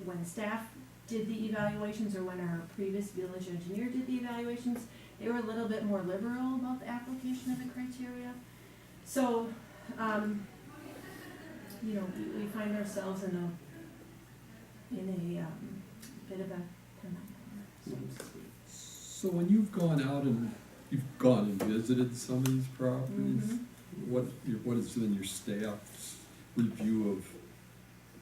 when staff did the evaluations, or when our previous village engineer did the evaluations, they were a little bit more liberal about the application of the criteria. So, you know, we find ourselves in a bit of a conundrum, so to speak. So when you've gone out and visited some of these properties, what has been your staff's review of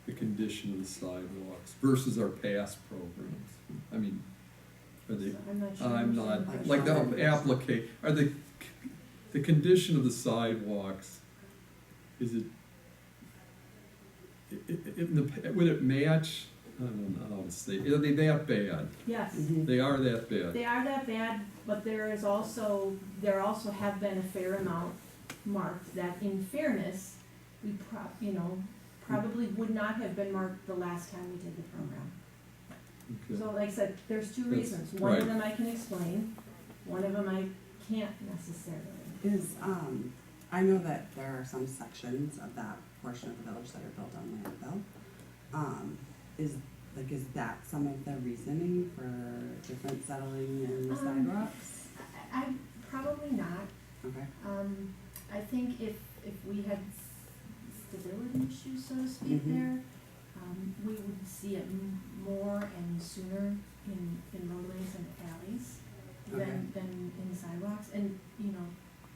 the condition of the sidewalks versus our past programs? I mean, are they? I'm not sure. Like are the condition of the sidewalks? Is it? Would it match? I don't know how to say. Are they that bad? Yes. They are that bad. They are that bad, but there also have been a fair amount marked that, in fairness, we probably would not have been marked the last time we did the program. Okay. So like I said, there's two reasons. One of them I can explain, one of them I can't necessarily. I know that there are some sections of that portion of the village that are built on landfill. Is that some of the reasoning for different settling in the sidewalks? I probably not. Okay. I think if we had stability issues, so to speak, there, we would see it more and sooner in roadways and alleys than in sidewalks. And, you know,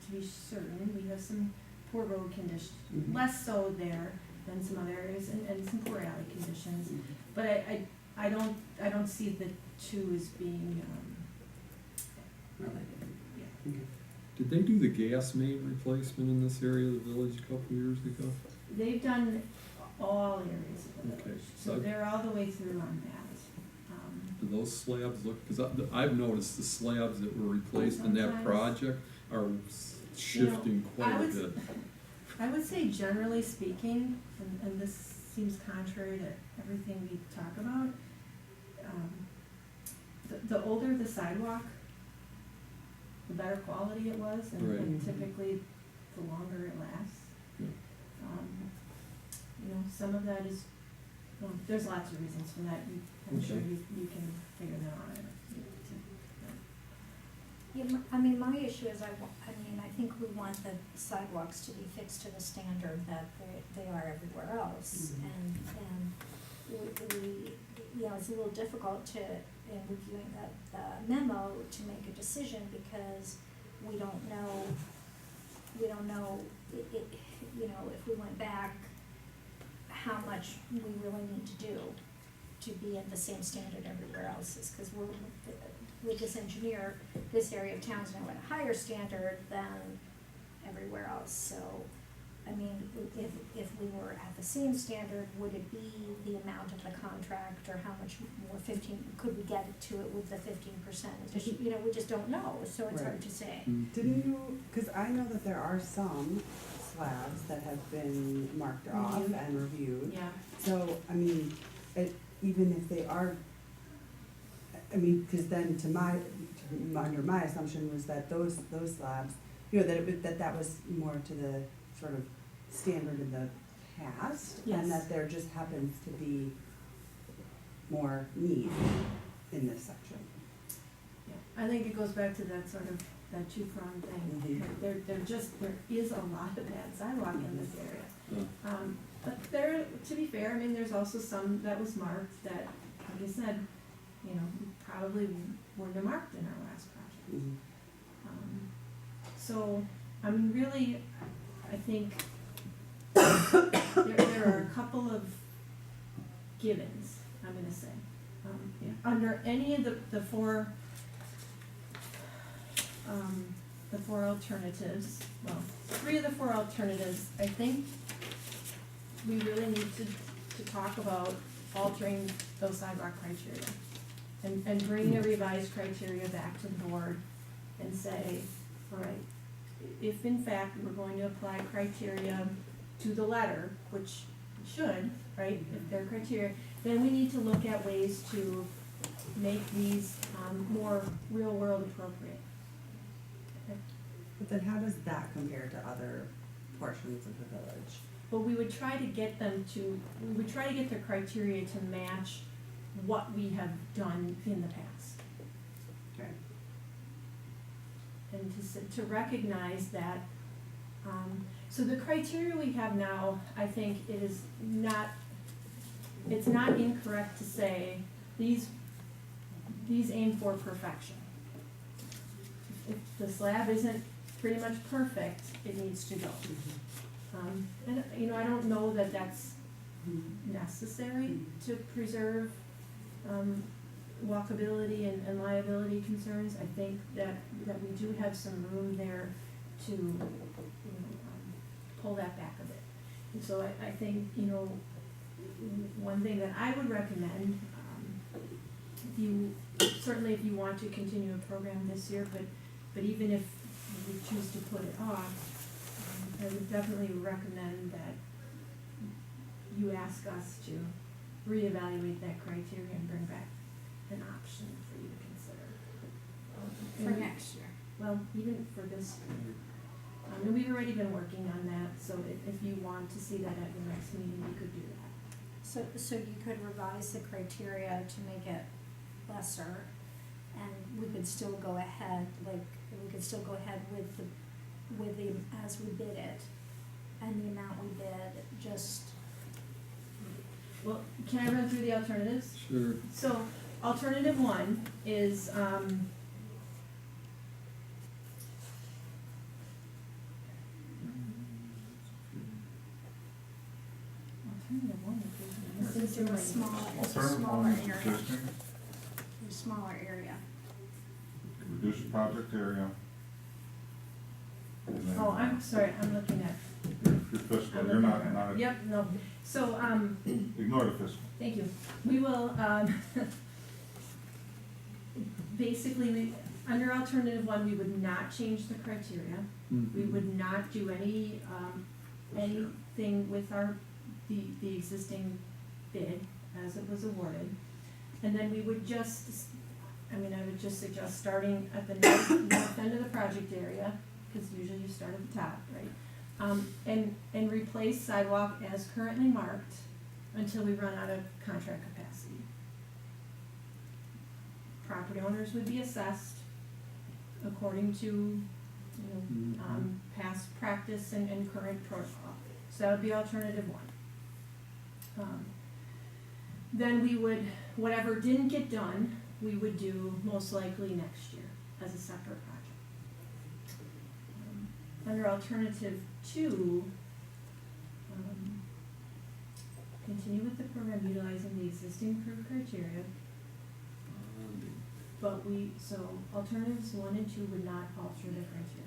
to be certain, we have some poor road conditions, less so there than some other areas, and some poor alley conditions. But I don't see the two as being related. Yeah. Okay. Did they do the gas main replacement in this area of the village a couple years ago? They've done all areas of the Okay. village, so they're all the way through on that. Do those slabs look, because I've noticed the slabs that were replaced in that project are shifting quite a bit. I would say, generally speaking, and this seems contrary to everything we talk about, the older the sidewalk, the better quality it was, and typically the longer it lasts. Yeah. You know, some of that is, well, there's lots of reasons for that. I'm sure you can figure that out. Yeah, I mean, my issue is, I think we want the sidewalks to be fixed to the standard that they are everywhere else. And we, you know, it's a little difficult in reviewing the memo to make a decision, because we don't know, you know, if we went back, how much we really need to do to be at the same standard everywhere else is, because we're, with this engineer, this area of town's now at a higher standard than everywhere else. So, I mean, if we were at the same standard, would it be the amount of the contract, or how much more could we get to it with the 15%? You know, we just don't know, so it's hard to say. Didn't you, because I know that there are some slabs that have been marked off and reviewed. Yeah. So, I mean, even if they are, I mean, because then under my assumption was that those slabs, you know, that was more to the sort of standard in the past, and that there just happens to be more need in this section. Yeah, I think it goes back to that sort of that two-pronged thing. There is a lot of bad sidewalk in this area. But there, to be fair, I mean, there's also some that was marked that, like I said, you know, probably wouldn't have marked in our last project. So, I mean, really, I think there are a couple of givens, I'm gonna say. Under any of the four alternatives, well, three of the four alternatives, I think we really need to talk about altering those sidewalk criteria and bring a revised criteria back to the board and say, all right, if in fact we're going to apply criteria to the letter, which we should, right, if they're criteria, then we need to look at ways to make these more real-world appropriate. But then how does that compare to other portions of the village? But we would try to get their criteria to match what we have done in the past. Okay. And to recognize that, so the criteria we have now, I think is not, it's not incorrect to say these aim for perfection. If the slab isn't pretty much perfect, it needs to go. And, you know, I don't know that that's necessary to preserve, walkability and liability concerns. I think that we do have some room there to, you know, pull that back a bit. And so I think, you know, one thing that I would recommend, if you, certainly if you want to continue a program this year, but even if you choose to put it off, I would definitely recommend that you ask us to reevaluate that criteria and bring back an option for you to consider. For And- next year. Well, even for this year. And we've already been working on that, so if you want to see that at your next meeting, you could do that. So you could revise the criteria to make it lesser, and we could still go ahead, we could still go ahead with the, as we bid it, and the amount we bid, just, Well, can I run through the alternatives? Sure. So, alternative one is, alternative one this is is a smaller, it's a Alternative smaller one is area, existing, a smaller area. reduce the project area. And then, Oh, I'm sorry, I'm looking at. Your fiscal, I'm you're looking not, at- Yep, no, so, ignore the fiscal. thank you. We will, basically, under alternative one, we would not change the criteria. We would not do any, anything with the existing bid as it was awarded. And then we would just, I would just suggest starting at the north end of the project area, because usually you start at the top, right? And replace sidewalk as currently marked until we run out of contract capacity. Property owners would be assessed according to, past practice and current protocol. So that would be alternative one. Then we would, whatever didn't get done, we would do most likely next year as a separate project. Under alternative two, continue with the program utilizing the existing approved criteria, but so alternatives one and two would not alter the criteria.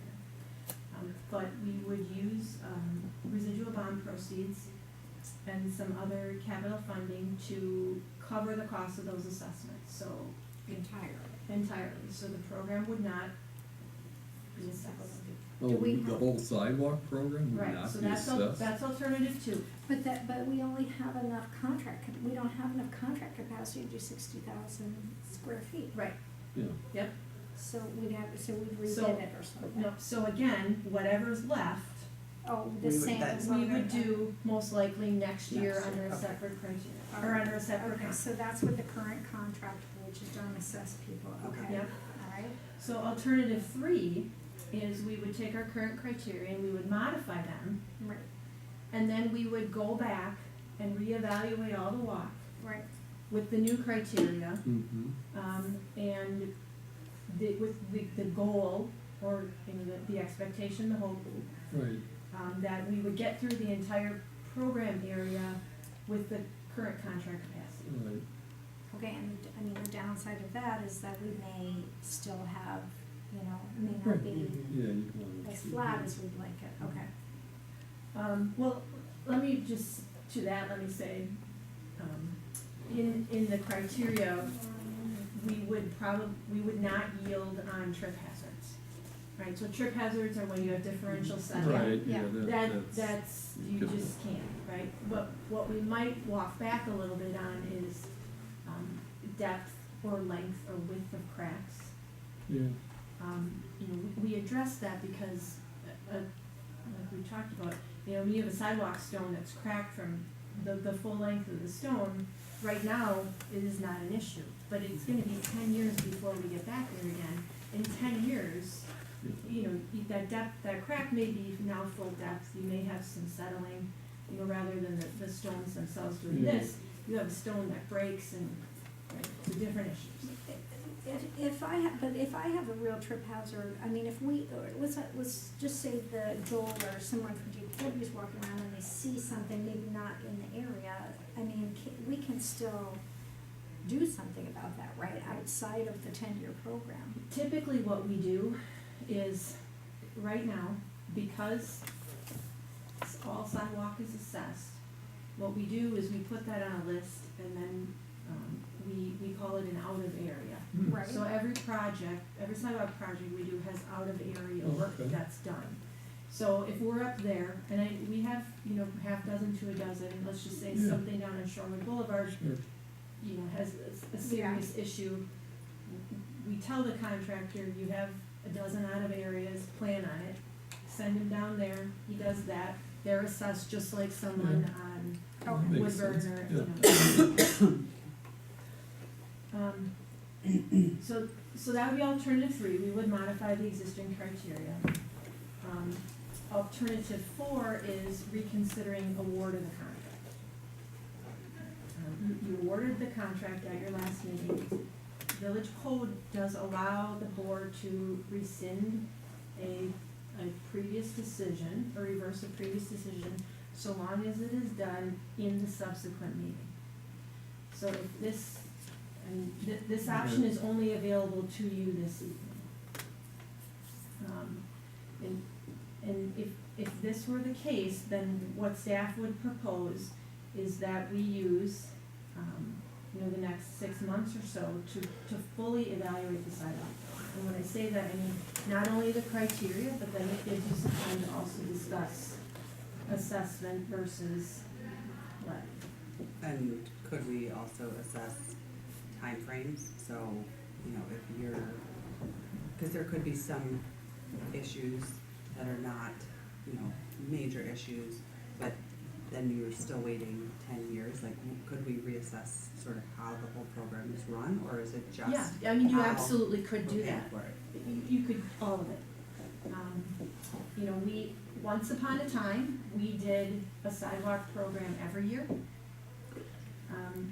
But we would use, residual bond proceeds and some other capital funding to cover the cost of those assessments, so. Entirely, so the program would not be assessed. Oh, Do we the have- whole sidewalk program would Right, not so be that's, assessed? that's alternative two. But we only have enough we don't have enough contract capacity to do 60,000 square feet. Right, Yeah, yep. So we'd rebid So- it or something. No, so again, whatever's left, Oh, We the would same then- as. we would do most likely next year Next under year, a okay. separate criteria, or under a separate Okay, contract. so that's what the current contract, which is don't assess people, okay, Yep. alright, So alternative three is we would take our current criteria and we would modify them, right, and then we would go back and reevaluate all the walk right, with the new criteria, mm-hmm, and with the goal, or, the expectation, the hope, right, that we would get through the entire program area with the current contract capacity. right. okay, and the downside of that is that we may still have, may not Right. be Yeah, you want as to. flat as we'd like it, okay. Well, let me just, to that, let me say, in the criteria, we would not yield on trip hazards, right? So trip hazards are when you have differential setting. Right, yeah, That, that's. that's, you good. just can't, right? But what we might walk back a little bit on is, depth or length or width of cracks. Yeah, We address that because, like we talked about, when you have a sidewalk stone that's cracked from the full length of the stone, right now, it is not an issue. But it's gonna be 10 years before we get back there again. In 10 years, you know, that depth, that crack may be now full depth, you may have some settling, you know, rather than the stones themselves doing Yeah. this, you have a stone that breaks and, right, it's a different issue. If I have a real trip hazard, I mean, if we, or let's just say the Joel or someone from DPW is walking around and they see something, maybe not in the area, I mean, we can still do something about that, right, outside of the 10-year program. Typically what we do is, right now, because all sidewalk is assessed, what we do is we put that on a list and then, we call it an out of area. Hmm. Right. So every project, every sidewalk project we do has out of area work Okay. that's done. So if we're up there, and we have, you know, half dozen to a dozen, let's just say Yeah. something down on Shorewood Boulevard, Sure. you know, has a serious issue, we tell the contractor, you have a dozen out of areas, plan on it, send him down there, he does that, they're assessed just like someone Yeah. on Okay. Makes Woodburn sense, or, you know. So that would be alternative 3, we would modify the existing criteria. Alternative 4 is reconsidering award of the contract. You awarded the contract at your last meeting. Village code does allow the board to rescind a previous decision, or reverse a previous decision, so long as it is done in the subsequent meeting. So if this, and this option is only available to you this evening. And if this were the case, then what staff would propose is that we use, you know, the next 6 months or so to fully evaluate the sidewalk. And when I say that, I mean, not only the criteria, but then it gives you some time to also discuss assessment versus what. And could we also assess timeframes? So, you know, if you're, because there could be some issues that are not, you know, major issues, but then you're still waiting 10 years, like, could we reassess sort of how the whole program is run, or is it just? Yeah, I mean, you how absolutely could do we're paying that. for it? You could, all of it. You know, once upon a time, we did a sidewalk program every year.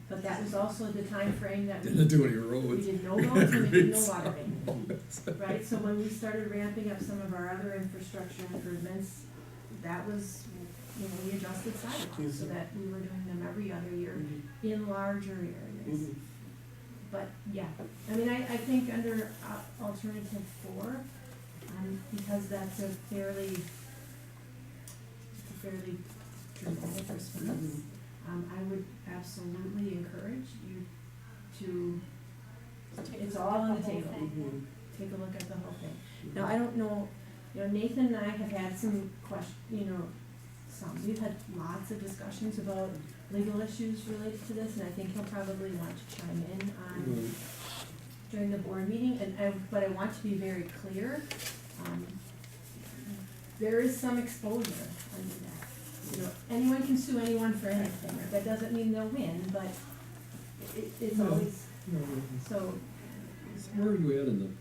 But that was also the time frame that Didn't do any we roads. did no roads and we did no water main. Right, so when we started ramping up some of our other infrastructure improvements, that was, you know, we adjusted sidewalks so that we were doing them every other year Mhm. in larger areas. Mhm. But, yeah, I mean, I think under alternative 4, because that's a fairly dramatic response, I would absolutely encourage you to, it's all on the table. Mhm. Take a look at the whole thing. Now, I don't know, you know, Nathan and I have had some we've had lots of discussions about legal issues related to this, and I think he'll probably want to chime in on during the board meeting, but I want to be very clear, there is some exposure under that. You know, anyone can sue anyone for anything, that doesn't mean they'll win, but it's No. always, so, Where are you at in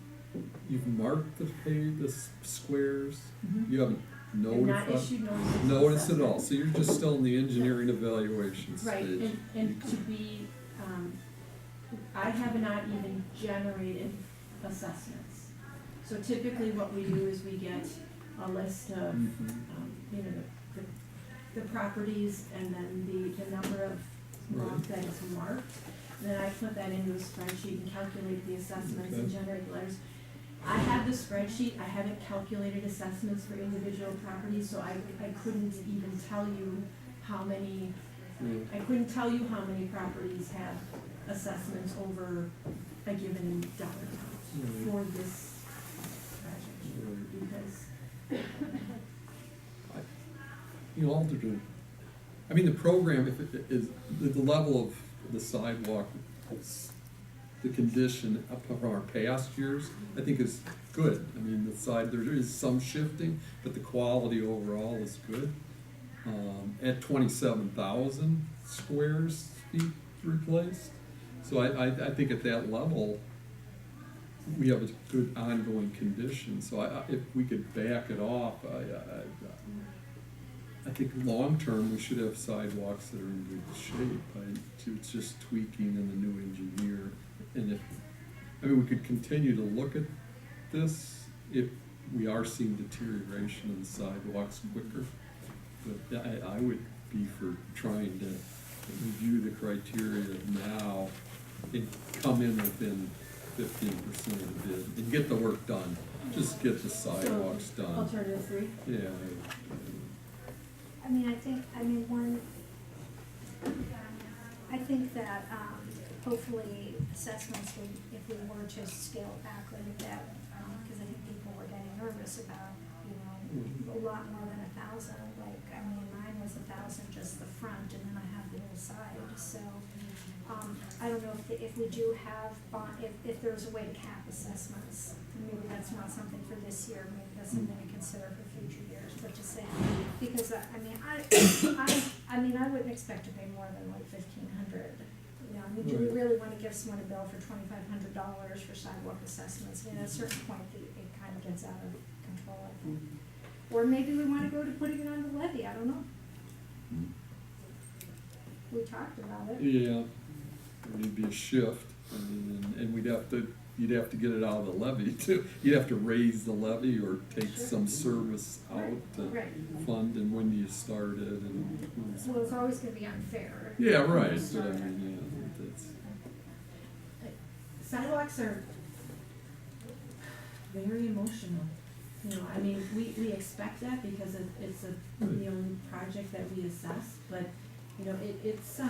you've marked the squares, mhm. you haven't I've not notified? issued notices. of Notice at all, assessment. so you're just still in the engineering evaluation stage. Right, and to be, I have not even generated assessments. So typically what we do is we get a list of, Mhm. you know, the properties and then the number of lots Right. that is marked. And then I put that into a spreadsheet and calculate the assessments and Okay. generate letters. I have the spreadsheet, I haven't calculated assessments for individual properties, so I couldn't even tell you how many, Yeah. I couldn't tell you how many properties have assessments over a given dollar amount for this project, Right. because, You know, alternate, I mean, the program, if it is, the level of the sidewalk, the condition of our past years, I think is good. I mean, there is some shifting, but the quality overall is good. at 27,000 squares feet replaced. So I think at that level, we have a good ongoing condition. So if we could back it off, I think long-term, we should have sidewalks that are in good shape. It's just tweaking and the new engineer. And we could continue to look at this if we are seeing deterioration in the sidewalks quicker. But I would be for trying to review the criteria now and come in within 15% of the bid and get the work done. Just get the sidewalks So, done. alternative three? Yeah. I think that, hopefully assessments would, if we were to scale back a little bit, cause I think people were getting nervous about, a lot more than 1,000, mine was 1,000 just the front, and then I have the whole side, so, I don't know if we do have if there's a way to cap assessments, maybe that's not something for this year, maybe that's something to consider for future years, but to say, because, I wouldn't expect to pay more than like 1,500. Do we really wanna give someone a bill for $2,500 for sidewalk assessments? At a certain point, it kind of gets out of control, I think. Or maybe we wanna go to putting it on the levy, I don't know. We talked about it. Yeah, it'd be a shift, and you'd have to get it out of the levy too. You'd have to raise the levy or take Sure. some service out to Right. fund, and when do you start it, and. Well, it's always gonna be unfair. Yeah, right, but Start it. that's, Sidewalks are very emotional. We expect that because it's the only project that we assess, but, it's